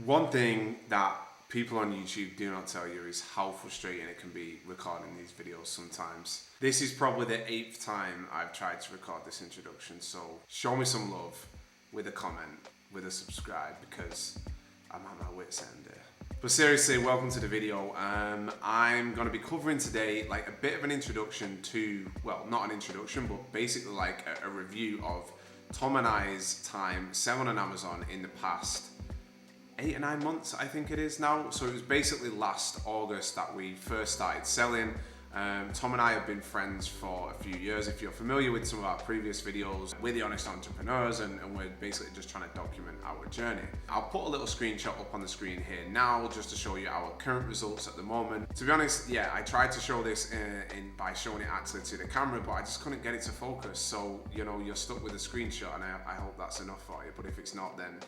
One thing that people on YouTube do not tell you is how frustrating it can be recording these videos sometimes. This is probably the 8th time I've tried to record this introduction, so show me some love with a comment, with a subscribe, because I'm at my wit's end here. But seriously, welcome to the video. I'm going to be covering today like a bit of an introduction to, well, not an introduction, but basically like a review of Tom and I's time selling on Amazon in the past 8 or 9 months, I think it is now. So it was basically last August that we first started selling. Tom and I have been friends for a few years. If you're familiar with some of our previous videos, we're the honest entrepreneurs and we're basically just trying to document our journey. I'll put a little screenshot up on the screen here now just to show you our current results at the moment. To be honest, yeah, I tried to show this by showing it actually to the camera, but I just couldn't get it to focus. So, you know, you're stuck with a screenshot and I hope that's enough for you. But if it's not, then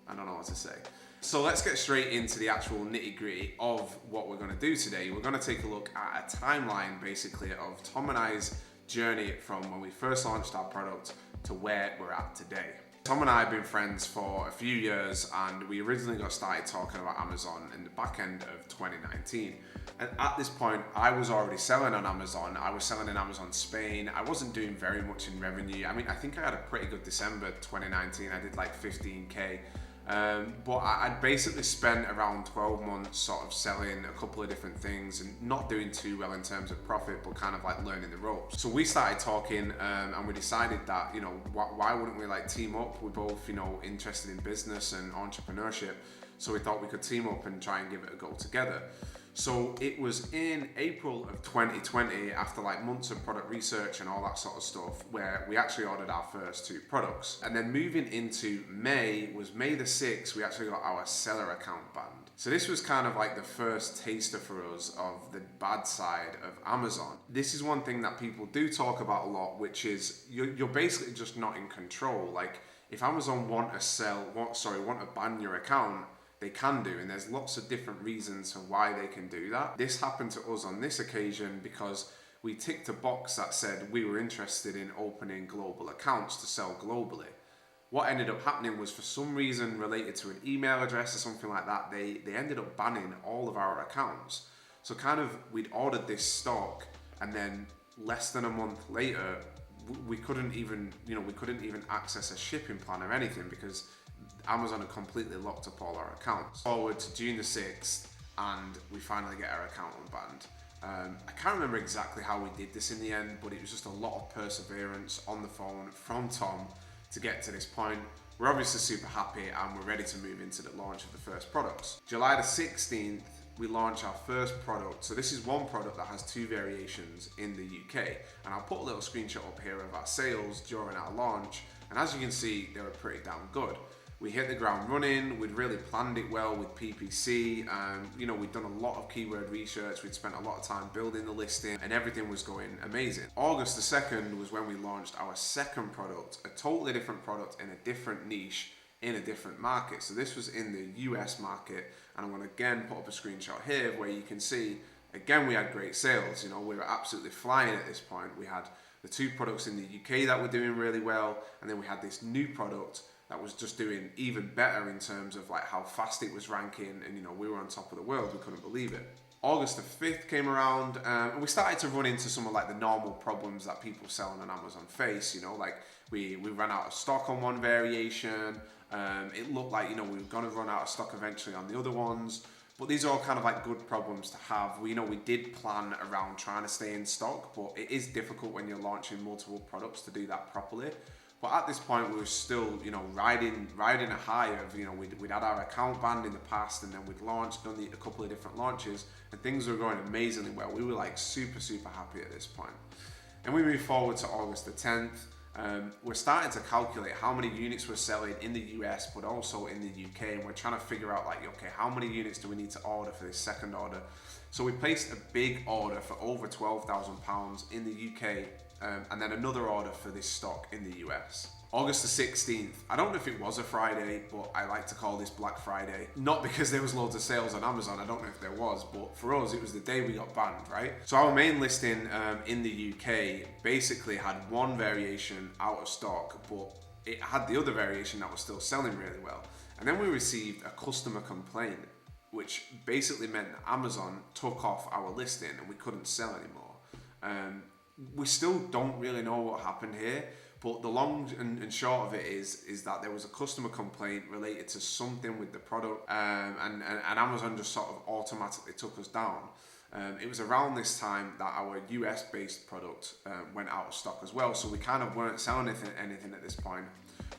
I don't know what to say. So let's get straight into the actual nitty-gritty of what we're going to do today. We're going to take a look at a timeline basically of Tom and I's journey from when we first launched our product to where we're at today. Tom and I have been friends for a few years and we originally got started talking about Amazon in the back end of 2019. And at this point, I was already selling on Amazon. I was selling in Amazon Spain. I wasn't doing very much in revenue. I mean, I think I had a pretty good December 2019. I did like 15K. But I'd basically spent around 12 months sort of selling a couple of different things and not doing too well in terms of profit, but kind of like learning the ropes. So we started talking and we decided that, you know, why wouldn't we like team up? We're both, you know, interested in business and entrepreneurship. So we thought we could team up and try and give it a go together. So it was in April of 2020, after like months of product research and all that sort of stuff, where we actually ordered our first 2 products. And then moving into May, was May the 6th, we actually got our seller account banned. So this was kind of like the first taster for us of the bad side of Amazon. This is one thing that people do talk about a lot, which is you're basically just not in control. Like if Amazon want to ban your account, they can do, and there's lots of different reasons for why they can do that. This happened to us on this occasion because we ticked a box that said we were interested in opening global accounts to sell globally. What ended up happening was, for some reason related to an email address or something like that, they ended up banning all of our accounts. So kind of we'd ordered this stock and then less than a month later we couldn't even access a shipping plan or anything because Amazon had completely locked up all our accounts. Forward to June the 6th and we finally get our account unbanned. I can't remember exactly how we did this in the end, but it was just a lot of perseverance on the phone from Tom to get to this point. We're obviously super happy and we're ready to move into the launch of the first products. July the 16th, we launch our first product. So this is one product that has 2 variations in the UK. And I'll put a little screenshot up here of our sales during our launch. And as you can see, they were pretty damn good. We hit the ground running. We'd really planned it well with PPC. You know, we'd done a lot of keyword research. We'd spent a lot of time building the listing and everything was going amazing. August the 2nd was when we launched our second product, a totally different product in a different niche in a different market. So this was in the US market. And I'm going to again put up a screenshot here where you can see, again, we had great sales. You know, we were absolutely flying at this point. We had the 2 products in the UK that were doing really well. And then we had this new product that was just doing even better in terms of like how fast it was ranking, and you know, we were on top of the world. We couldn't believe it. August the 5th came around and we started to run into some of like the normal problems that people selling on Amazon face. You know, like we ran out of stock on one variation. It looked like, you know, we were going to run out of stock eventually on the other ones, but these are all kind of like good problems to have. We did plan around trying to stay in stock, but it is difficult when you're launching multiple products to do that properly. But at this point, we were still, you know, riding a high of, you know, we'd had our account banned in the past, and then we'd launched, done a couple of different launches, and things were going amazingly well. We were like super happy at this point. And we moved forward to August the 10th. We're starting to calculate how many units we're selling in the US, but also in the UK, and we're trying to figure out like, okay, how many units do we need to order for this second order? So we placed a big order for over £12,000 in the UK, and then another order for this stock in the US. August the 16th, I don't know if it was a Friday, but I like to call this Black Friday. Not because there was loads of sales on Amazon, I don't know if there was, but for us, it was the day we got banned, right? So our main listing in the UK basically had one variation out of stock, but it had the other variation that was still selling really well. And then we received a customer complaint, which basically meant that Amazon took off our listing and we couldn't sell anymore. We still don't really know what happened here, but the long and short of it is that there was a customer complaint related to something with the product, and Amazon just sort of automatically took us down. It was around this time that our US based product went out of stock as well, so we kind of weren't selling anything at this point.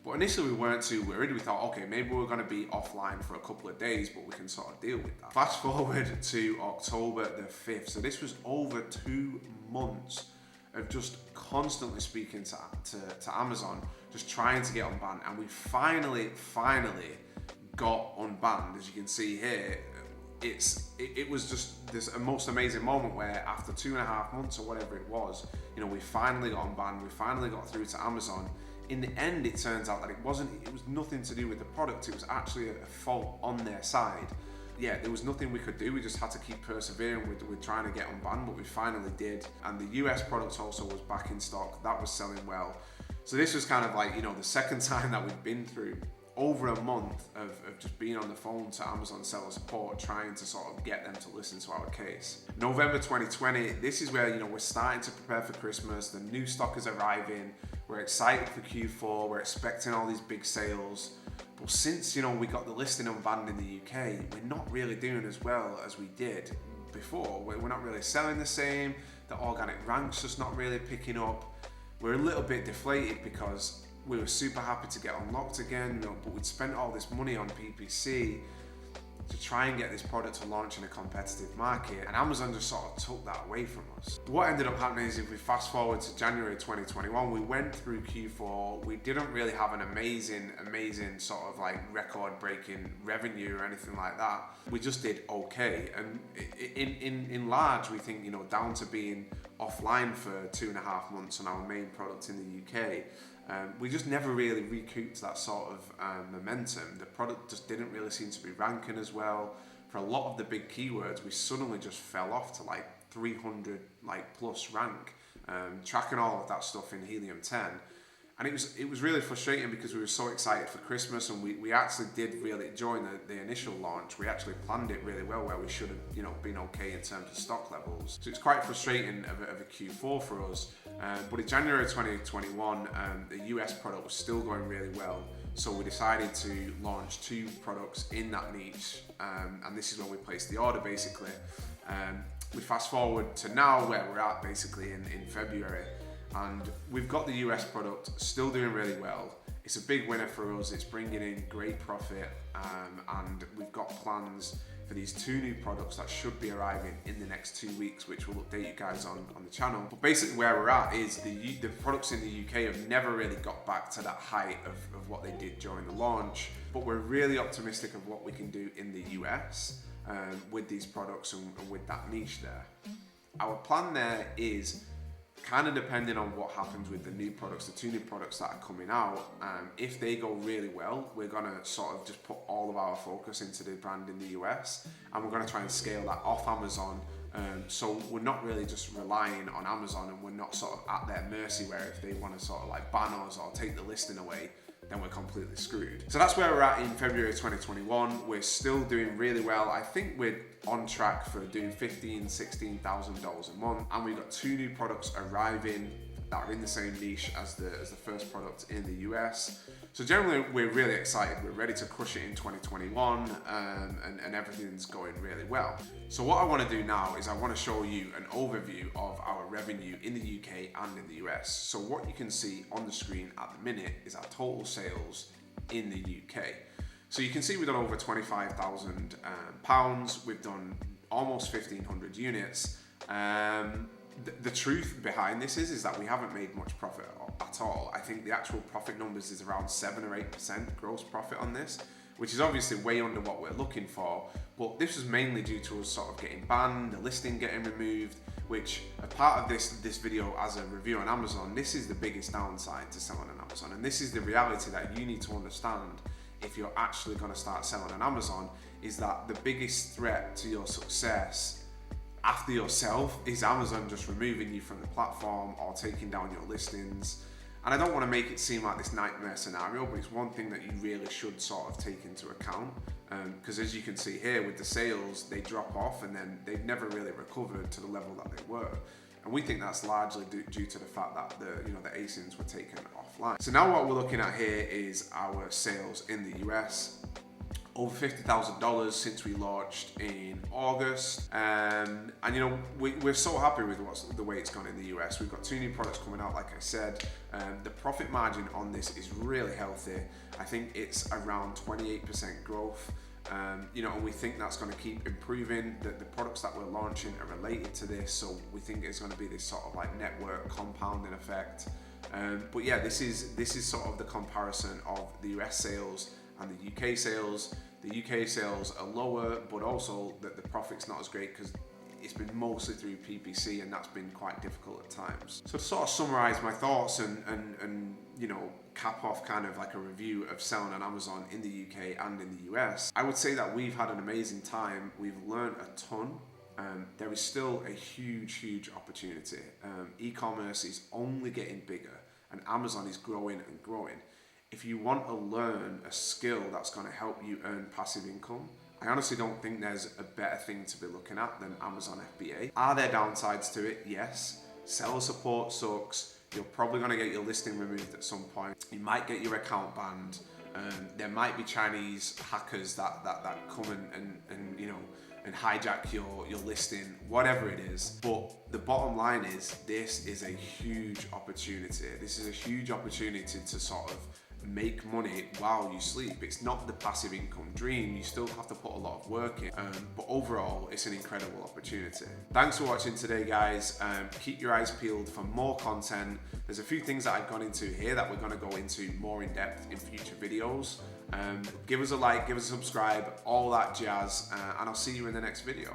But initially we weren't too worried. We thought, okay, maybe we're going to be offline for a couple of days, but we can sort of deal with that. Fast forward to October the 5th. So this was over 2 months of just constantly speaking to Amazon, just trying to get unbanned. And we finally got unbanned. As you can see here, it was just this most amazing moment where after 2.5 months or whatever it was, we finally got unbanned. We finally got through to Amazon. In the end, it turns out that it was nothing to do with the product. It was actually a fault on their side. Yeah, there was nothing we could do. We just had to keep persevering with trying to get unbanned, but we finally did. And the US product also was back in stock. That was selling well. So this was kind of like, the second time that we've been through over a month of just being on the phone to Amazon seller support, trying to sort of get them to listen to our case. November 2020, this is where, we're starting to prepare for Christmas. The new stock is arriving. We're excited for Q4. We're expecting all these big sales. But since, we got the listing unbanned in the UK, we're not really doing as well as we did before. We're not really selling the same. The organic rank's just not really picking up. We're a little bit deflated because we were super happy to get unlocked again, but we'd spent all this money on PPC to try and get this product to launch in a competitive market, and Amazon just sort of took that away from us. What ended up happening is, if we fast forward to January 2021, we went through Q4, we didn't really have an amazing sort of like record-breaking revenue or anything like that. We just did okay, and in large, we think, down to being offline for 2.5 months on our main product in the UK, we just never really recouped that sort of momentum. The product just didn't really seem to be ranking as well. For a lot of the big keywords, we suddenly just fell off to like 300 plus rank, tracking all of that stuff in Helium 10. And it was really frustrating because we were so excited for Christmas, and we actually did really, during the initial launch, we actually planned it really well, where we should have been okay in terms of stock levels. So it's quite frustrating of a Q4 for us. But in January 2021, the US product was still going really well. So we decided to launch 2 products in that niche. And this is when we placed the order, basically. We fast forward to now, where we're at basically in February. And we've got the US product still doing really well. It's a big winner for us. It's bringing in great profit, and we've got plans for these 2 new products that should be arriving in the next 2 weeks, which we'll update you guys on the channel. But basically where we're at is the products in the UK have never really got back to that height of what they did during the launch, but we're really optimistic of what we can do in the US with these products and with that niche there. Our plan there is kind of depending on what happens with the new products, the 2 new products that are coming out. If they go really well, we're going to sort of just put all of our focus into the brand in the US, and we're going to try and scale that off Amazon. So we're not really just relying on Amazon, and we're not sort of at their mercy, where if they want to sort of like ban us or take the listing away, then we're completely screwed. So that's where we're at in February 2021. We're still doing really well. I think we're on track for doing $15,000, $16,000 a month, and we've got 2 new products arriving that are in the same niche as the first product in the US. So generally, we're really excited. We're ready to crush it in 2021, and everything's going really well. So what I want to do now is I want to show you an overview of our revenue in the UK and in the US. So what you can see on the screen at the minute is our total sales in the UK. So you can see we've done over £25,000. We've done almost 1,500 units. The truth behind this is that we haven't made much profit at all. I think the actual profit numbers is around 7 or 8% gross profit on this, which is obviously way under what we're looking for. But this was mainly due to us sort of getting banned, the listing getting removed, which a part of this video as a review on Amazon, this is the biggest downside to selling on Amazon. And this is the reality that you need to understand if you're actually going to start selling on Amazon, is that the biggest threat to your success after yourself is Amazon just removing you from the platform or taking down your listings. And I don't want to make it seem like this nightmare scenario, but it's one thing that you really should sort of take into account. Because as you can see here with the sales, they drop off and then they've never really recovered to the level that they were. And we think that's largely due to the fact that the ASINs were taken offline. So now what we're looking at here is our sales in the US. Over $50,000 since we launched in August, and we're so happy with the way it's gone in the US. We've got 2 new products coming out, like I said. The profit margin on this is really healthy. I think it's around 28% growth. And we think that's going to keep improving. The products that we're launching are related to this, so we think it's going to be this sort of like network compounding effect. But yeah, this is sort of the comparison of the US sales and the UK sales. The UK sales are lower, but also the profit's not as great because it's been mostly through PPC, and that's been quite difficult at times. So to sort of summarize my thoughts and cap off kind of like a review of selling on Amazon in the UK and in the US, I would say that we've had an amazing time. We've learned a ton. There is still a huge opportunity. E-commerce is only getting bigger, and Amazon is growing and growing. If you want to learn a skill that's going to help you earn passive income, I honestly don't think there's a better thing to be looking at than Amazon FBA. Are there downsides to it? Yes. Seller support sucks. You're probably going to get your listing removed at some point. You might get your account banned. There might be Chinese hackers that come and hijack your listing, whatever it is. But the bottom line is, this is a huge opportunity. This is a huge opportunity to sort of make money while you sleep. It's not the passive income dream. You still have to put a lot of work in, but overall it's an incredible opportunity. Thanks for watching today, guys. Keep your eyes peeled for more content. There's a few things that I've gone into here that we're going to go into more in depth in future videos. Give us a like, give us a subscribe, all that jazz, and I'll see you in the next video.